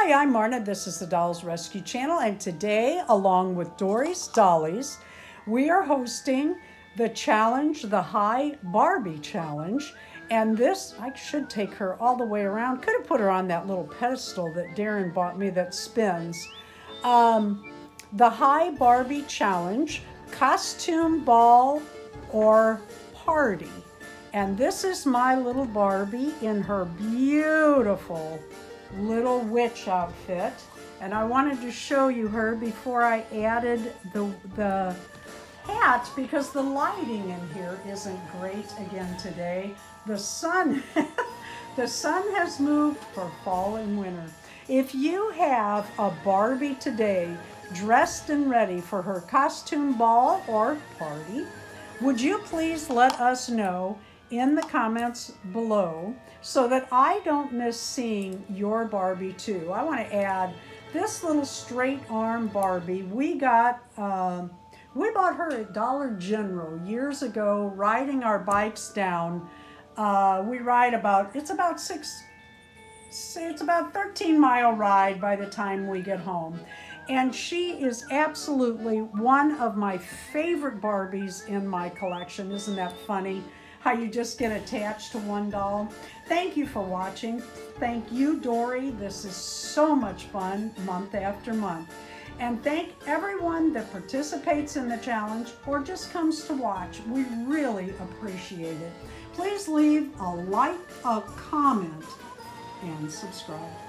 Hi, I'm Marna. This is the Dolls Rescue Channel, and today, along with Dory's Dollies, we are hosting the challenge, the Hi Barbie Challenge. And this, I should take her all the way around. Could have put her on that little pedestal that Darren bought me that spins. The Hi Barbie Challenge, costume, ball, or party. And this is my little Barbie in her beautiful little witch outfit. And I wanted to show you her before I added the hat because the lighting in here isn't great again today. The sun, the sun has moved for fall and winter. If you have a Barbie today dressed and ready for her costume ball or party, would you please let us know in the comments below so that I don't miss seeing your Barbie too. I want to add this little straight arm Barbie. We bought her at Dollar General years ago, riding our bikes down. We ride it's about 13-mile ride by the time we get home. And she is absolutely one of my favorite Barbies in my collection. Isn't that funny? How you just get attached to one doll. Thank you for watching. Thank you, Dory. This is so much fun month after month. And thank everyone that participates in the challenge or just comes to watch. We really appreciate it. Please leave a like, a comment, and subscribe.